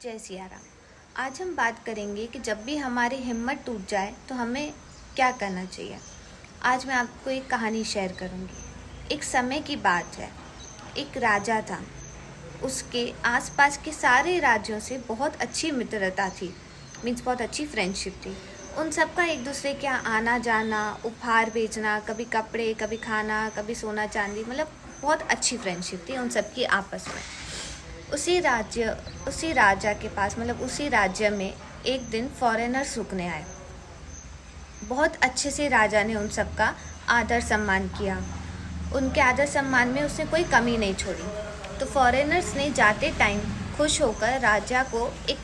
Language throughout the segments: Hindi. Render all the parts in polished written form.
जय सिया राम। आज हम बात करेंगे कि जब भी हमारी हिम्मत टूट जाए तो हमें क्या करना चाहिए। आज मैं आपको एक कहानी शेयर करूंगी। एक समय की बात है, एक राजा था। उसके आसपास के सारे राज्यों से बहुत अच्छी मित्रता थी, मीन्स बहुत अच्छी फ्रेंडशिप थी। उन सबका एक दूसरे के यहाँ आना जाना, उपहार भेजना, कभी कपड़े, कभी खाना, कभी सोना चांदी, मतलब बहुत अच्छी फ्रेंडशिप थी उन सबकी आपस में। उसी राजा के पास, मतलब उसी राज्य में एक दिन फॉरेनर्स रुकने आए। बहुत अच्छे से राजा ने उन सबका आदर सम्मान किया। उनके आदर सम्मान में उसने कोई कमी नहीं छोड़ी। तो फॉरेनर्स ने जाते टाइम खुश होकर राजा को एक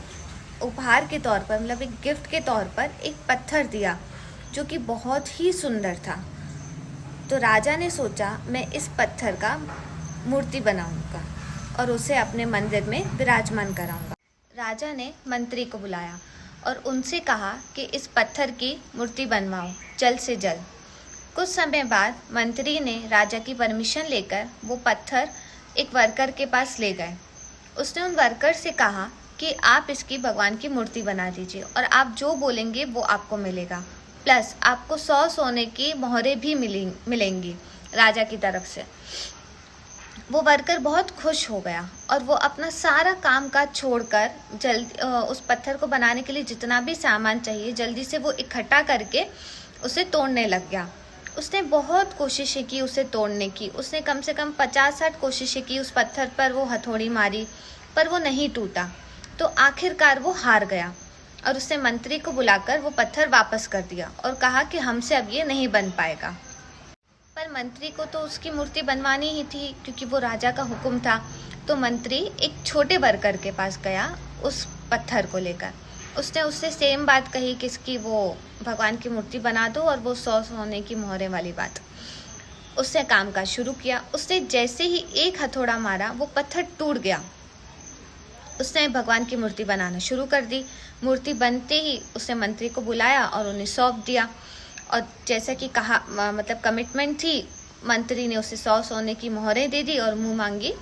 उपहार के तौर पर, मतलब एक गिफ्ट के तौर पर एक पत्थर दिया, जो कि बहुत ही सुंदर था। तो राजा ने सोचा मैं इस पत्थर का मूर्ति बनाऊंगा और उसे अपने मंदिर में विराजमान कराऊंगा। राजा ने मंत्री को बुलाया और उनसे कहा कि इस पत्थर की मूर्ति बनवाओ जल्द से जल्द। कुछ समय बाद मंत्री ने राजा की परमिशन लेकर वो पत्थर एक वर्कर के पास ले गए। उसने उन वर्कर से कहा कि आप इसकी भगवान की मूर्ति बना दीजिए और आप जो बोलेंगे वो आपको मिलेगा, प्लस आपको 100 सोने की मोहरें भी मिलेंगी राजा की तरफ से। वो वर्कर बहुत खुश हो गया और वो अपना सारा काम काज छोड़कर उस पत्थर को बनाने के लिए जितना भी सामान चाहिए जल्दी से वो इकट्ठा करके उसे तोड़ने लग गया। उसने बहुत कोशिशें की उसे तोड़ने की। उसने कम से कम 50-60 कोशिशें की, उस पत्थर पर वो हथौड़ी मारी, पर वो नहीं टूटा। तो आखिरकार वो हार गया और उसने मंत्री को बुलाकर वो पत्थर वापस कर दिया और कहा कि हमसे अब ये नहीं बन पाएगा। पर मंत्री को तो उसकी मूर्ति बनवानी ही थी, क्योंकि वो राजा का हुक्म था। तो मंत्री एक छोटे वर्कर के पास गया उस पत्थर को लेकर। उसने उससे सेम बात कही कि इसकी वो भगवान की मूर्ति बना दो और वो 100 सोने की मोहरें वाली बात। उसने काम काज शुरू किया। उसने जैसे ही एक हथौड़ा मारा वो पत्थर टूट गया। उसने भगवान की मूर्ति बनाना शुरू कर दी। मूर्ति बनते ही उसने मंत्री को बुलाया और उन्हें सौंप दिया। और जैसा कि कहा, मतलब कमिटमेंट थी, मंत्री ने उसे 100 सोने की मोहरें दे दी और मुंह मांगी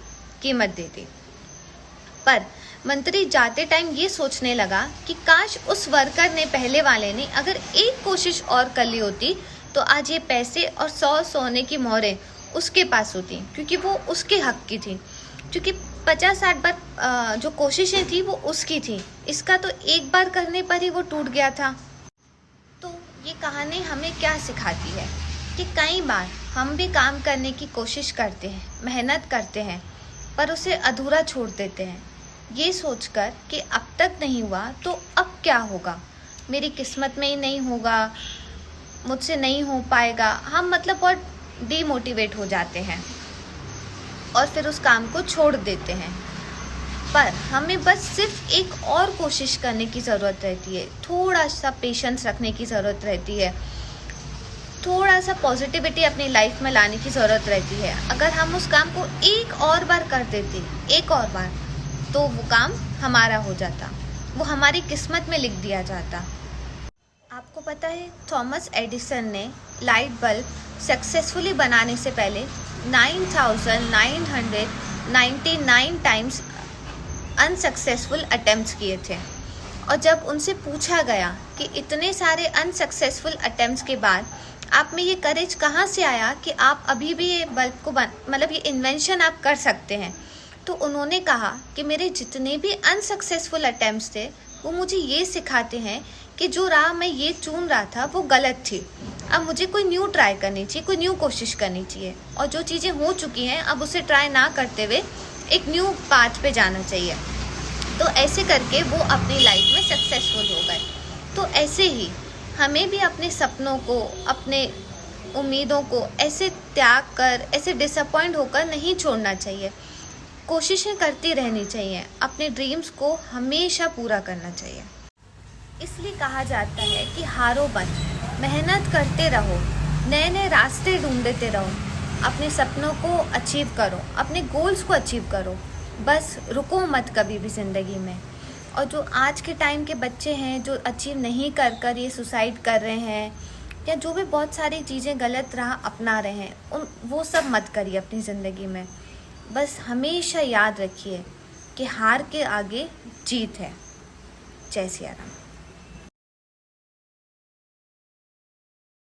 कीमत दे दी। पर मंत्री जाते टाइम ये सोचने लगा कि काश उस वर्कर ने, पहले वाले ने, अगर एक कोशिश और कर ली होती तो आज ये पैसे और 100 सोने की मोहरें उसके पास होती, क्योंकि वो उसके हक की थी। क्योंकि 50-60 बार जो कोशिशें थी वो उसकी थी, इसका तो एक बार करने पर ही वो टूट गया था। ये कहानी हमें क्या सिखाती है कि कई बार हम भी काम करने की कोशिश करते हैं, मेहनत करते हैं, पर उसे अधूरा छोड़ देते हैं, ये सोचकर कि अब तक नहीं हुआ तो अब क्या होगा, मेरी किस्मत में ही नहीं होगा, मुझसे नहीं हो पाएगा। हम मतलब बहुत डीमोटिवेट हो जाते हैं और फिर उस काम को छोड़ देते हैं। पर हमें बस सिर्फ एक और कोशिश करने की ज़रूरत रहती है, थोड़ा सा पेशेंस रखने की ज़रूरत रहती है, थोड़ा सा पॉजिटिविटी अपनी लाइफ में लाने की ज़रूरत रहती है। अगर हम उस काम को एक और बार कर देते, एक और बार, तो वो काम हमारा हो जाता, वो हमारी किस्मत में लिख दिया जाता। आपको पता है, थॉमस एडिसन ने लाइट बल्ब सक्सेसफुली बनाने से पहले 9,999 टाइम्स अनसक्सेसफुल अटेम्प्ट्स किए थे। और जब उनसे पूछा गया कि इतने सारे अनसक्सेसफुल अटेम्प्ट्स के बाद आप में ये करेज कहाँ से आया कि आप अभी भी ये बल्ब को मतलब ये इन्वेंशन आप कर सकते हैं, तो उन्होंने कहा कि मेरे जितने भी अनसक्सेसफुल अटेम्प्ट्स थे वो मुझे ये सिखाते हैं कि जो राह मैं ये चुन रहा था वो गलत थी। अब मुझे कोई न्यू ट्राई करनी चाहिए, कोई न्यू कोशिश करनी चाहिए, और जो चीज़ें हो चुकी हैं अब उसे ट्राई ना करते हुए एक न्यू पाथ पे जाना चाहिए। तो ऐसे करके वो अपनी लाइफ में सक्सेसफुल हो गए। तो ऐसे ही हमें भी अपने सपनों को, अपने उम्मीदों को ऐसे त्याग कर, ऐसे डिसअपॉइंट होकर नहीं छोड़ना चाहिए। कोशिशें करती रहनी चाहिए, अपने ड्रीम्स को हमेशा पूरा करना चाहिए। इसलिए कहा जाता है कि हारो मत, मेहनत करते रहो, नए नए रास्ते ढूंढते रहो, अपने सपनों को अचीव करो, अपने गोल्स को अचीव करो, बस रुको मत कभी भी ज़िंदगी में। और जो आज के टाइम के बच्चे हैं जो अचीव नहीं कर कर ये सुसाइड कर रहे हैं, या जो भी बहुत सारी चीज़ें गलत राह अपना रहे हैं, वो सब मत करिए अपनी ज़िंदगी में। बस हमेशा याद रखिए कि हार के आगे जीत है। जय सिया राम।